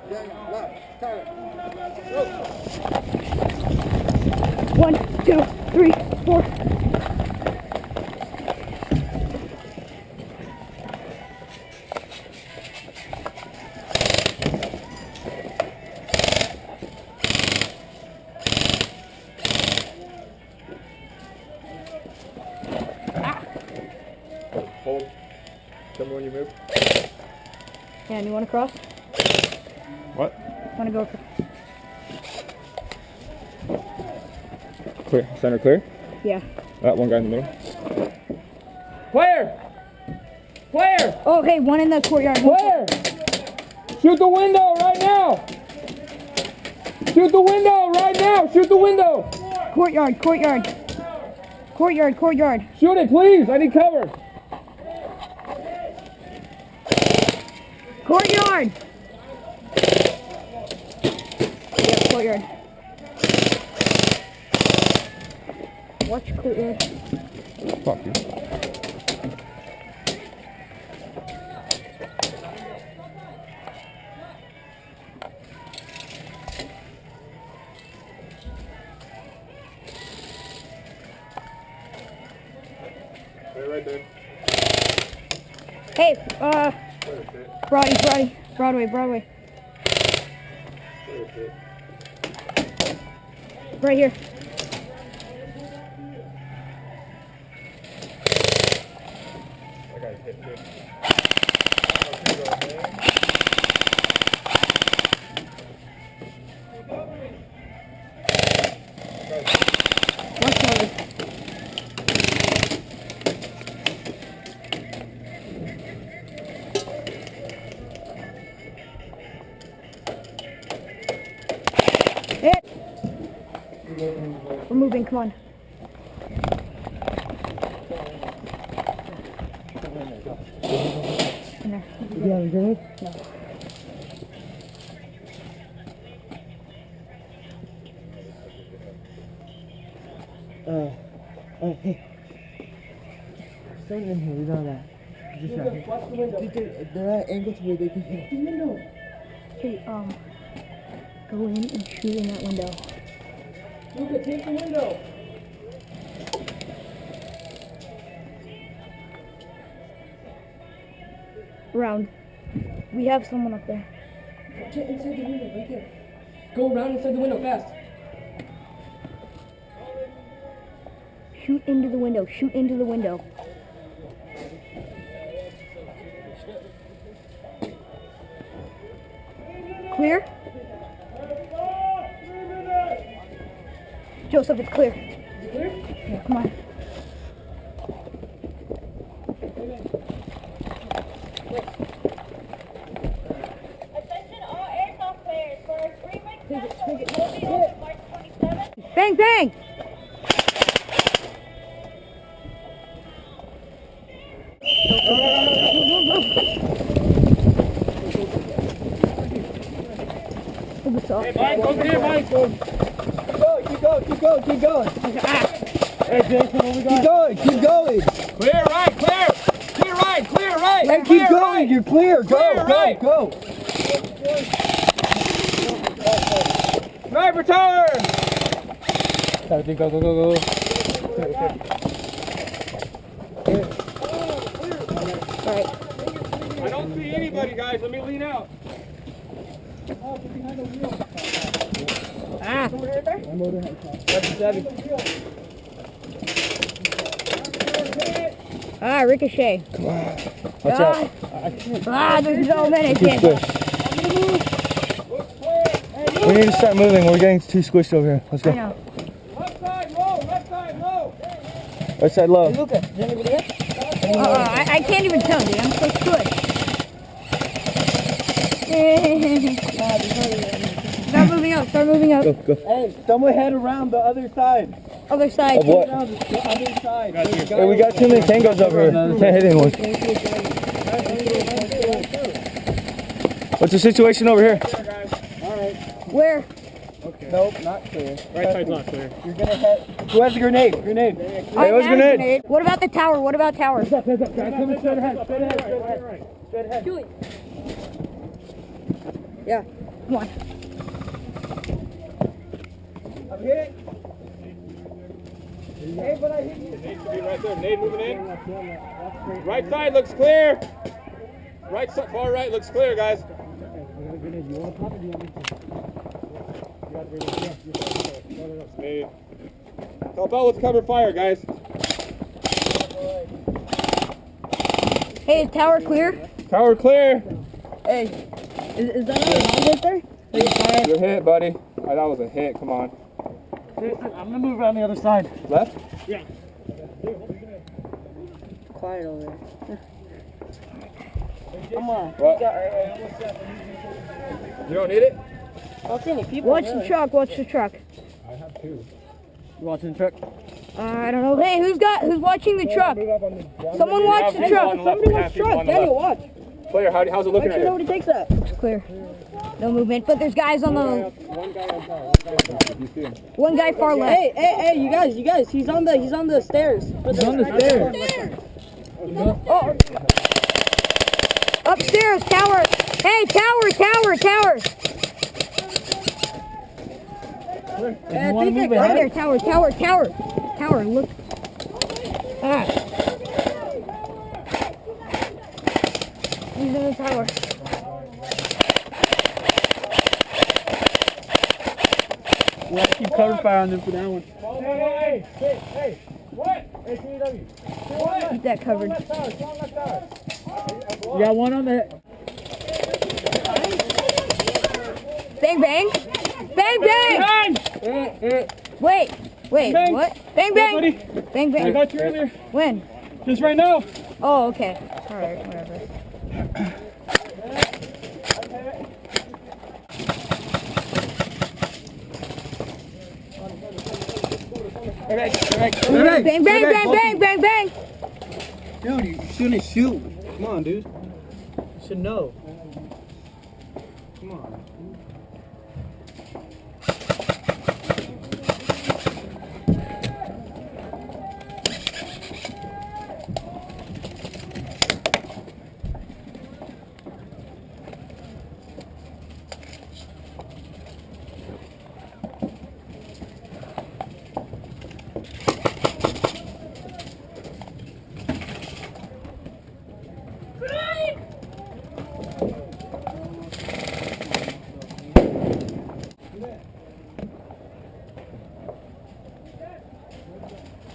1, 2, 3, 4. Hold. Tell me when you move. And you want to cross? What? Want to go across? Clear. Center clear? Yeah. One guy in the middle. Clear! Clear! Oh, hey, one in the courtyard. Clear! Shoot the window right now! Shoot the window right now! Shoot the window! Courtyard, courtyard. Courtyard, courtyard. Shoot it, please! I need cover! Courtyard! Yeah, courtyard. Watch courtyard. Fuck you. Right there. Hey, Broadway. Right here. That guy's hit too. Watch cover. Hit! We're moving, come on. In there. You have a grenade? No. Hey. Someone in here, we know that. Just right here. Watch the window. They're at angles where they can hit. The window. Hey, go in and shoot in that window. Luca, take the window. Around. We have someone up there. Get inside the window, right there. Go around inside the window, fast. Shoot into the window. Shoot into the window. Clear? Joseph, it's clear. Is it clear? Yeah, come on. Attention all airsoft players for our 3-week national POV on March 27th. Bang, bang! Hey, Mike, over here, Mike. Keep going. Hey, Jason, what we got? Keep going. Clear right, clear! Clear right! Hey, Clear keep going. right. You're clear. Clear right. Go. Sniper tower! Go. Alright. I don't see anybody, guys. Let me lean out. Ah! That's Stubby. Ah, ricochet. Watch out. There's no minute Too yet. squished. We need to start moving. We're getting too squished over here. Let's I go. know. Left side low. Right side low. I can't even tell, dude. I'm so squished. Start moving up. Go. Hey, someone head around the other side. Other side. Of what? Around the other side. Hey, we got too many tangos over here. We can't hit anyone. What's the situation over here? Where? Nope, not clear. Right side's not clear. You're gonna head. Who has a grenade? I where's have a grenade? What about the tower? What about tower? Straight ahead. Shoot. Yeah. Come on. I'm hit. Hey, but I hit you. Nade should be right there. Nade moving in. Right side looks clear. Right side, far right looks clear, guys. Nade. Help out with cover fire, guys. Hey, is tower clear? Tower clear. Hey, Is that another right there? You're hit, buddy. Oh, that was a hit. Come on. I'm gonna move around the other side. Left? Quiet over there. Come on. What? You don't need it? I don't see any people. Watch the truck, watch the truck. I have two. You watching the truck? I don't know. Hey, who's watching the truck? Someone watch the truck. Somebody watch the truck. Daniel, watch. Player, how's it looking right here? Nobody takes that. It's clear. No movement, but there's guys on the... One guy on top. You see him. One guy far left. Hey, you guys. He's on the stairs. He's on the stairs. Oh. Upstairs, tower. Hey, tower. You want to move Right ahead? there, tower, look. Ah. He's in the tower. We have to keep cover fire on them for that one. Hey, what? Hey, CW. Keep that covered. You got one on the head. Bang, bang. Bang, bang. Wait, Bang. what? Bang, bang. buddy. Bang, I bang. got you earlier. When? Just right now. Oh, okay. All right, whatever. Bang, bang. Dude, you shouldn't shoot. Come on, dude. You should know. Come on.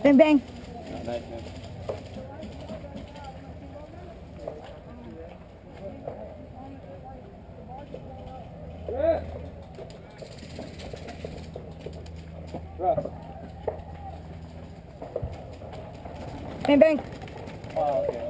Bang, bang. Bang, bang. Oh, okay.